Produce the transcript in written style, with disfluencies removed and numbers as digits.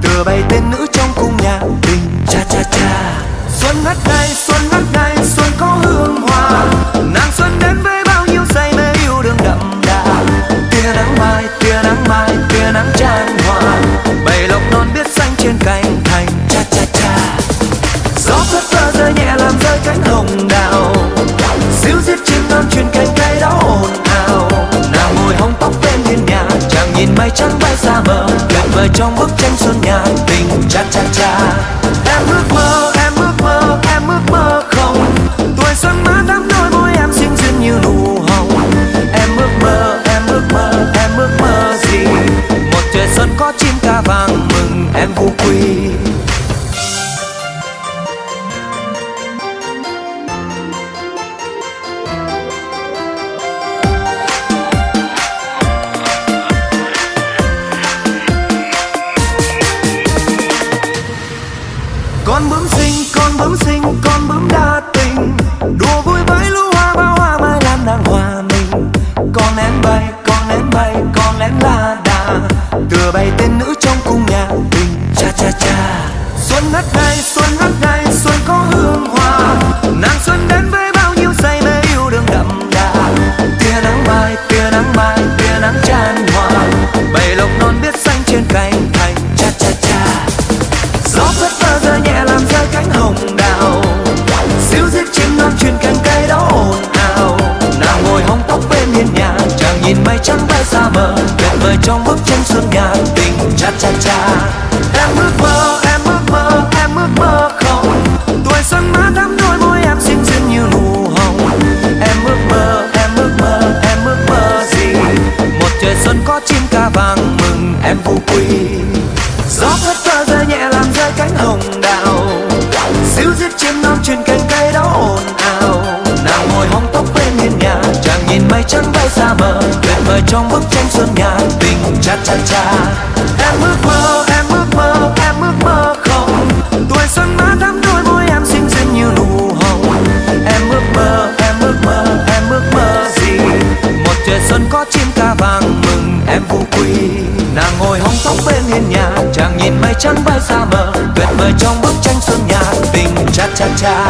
tựa bày tên nữ trong cung nhạc tình cha cha cha. Xuân ngất ngây, xuân ngất ngây, xuân có hương hoa, nàng xuân đến với bao nhiêu say mê yêu đương đậm đà. Tia nắng mai, tia nắng mai, tia nắng chan hòa, bầy lộc non biết xanh trên cành thành cha cha cha. Gió phất phơ rơi nhẹ làm rơi cánh hồng đào, xíu xiết chim non truyền cánh cây đó ồn ào. Nàng ngồi hóng tóc bên hiên nhà, chàng nhìn mây trắng bay xa mờ, tuyệt vời trong bức tranh xuân nhạc tình cha cha cha. Em ước mơ, em ước mơ, em ước mơ không, tuổi xuân má đắm đôi môi em xinh xinh như nụ hồng. Em ước mơ, em ước mơ, em ước mơ gì? Một trời xuân có chim ca vàng mừng em phú quý. Con bướm xinh, con bướm xinh, con bướm đa tình, đùa vui với lũ hoa bao hoa mai lan đang hòa mình. Con én bay, con én bay, con én la đà, tựa bày tên nữ trong cung nhạc tình cha cha cha. Xuân ngất ngây, xuân ngất ngây, xuân có hương hoa, nàng xuân đến với bao nhiêu say mê yêu đương đậm đà. Tia nắng mai, tia nắng mai, tia nắng chan hòa, bầy lộc non biết xanh trên cành thành cha cha cha. Gió phất phơ rơi nhẹ làm rơi cánh hồng đào, xíu xiết chim non truyền cánh cây đó ồn ào. Nàng ngồi hóng tóc bên hiên nhà, chàng nhìn mây trắng bay xa mờ, tuyệt vời trong bức tranh xuân nhạc tình cha cha cha. Em ước mơ, em ước mơ, em ước mơ không, tuổi xuân má đắm đôi môi em xinh xinh như nụ hồng. Em ước mơ, em ước mơ, em ước mơ gì? Một trời xuân có chim ca vàng mừng em phú quý. Gió phất phơ rơi nhẹ làm rơi cánh hồng đào, xíu xiết chim non truyền cánh cây đó ồn ào. Nàng ngồi hóng tóc bên hiên nhà, chàng nhìn mây trắng bay xa mờ, tuyệt vời trong bức tranh xuân nhạc tình cha cha cha. Em ước mơ, em ước mơ, em ước mơ không, tuổi xuân má đắm đôi môi em xinh xinh như nụ hồng. Em ước mơ, em ước mơ, em ước mơ gì? Một trời xuân có chim ca vàng mừng em phú quý. Nàng ngồi hóng tóc bên hiên nhà, chàng nhìn mây trắng bay xa mờ, tuyệt vời trong bức tranh xuân nhạc tình cha cha cha.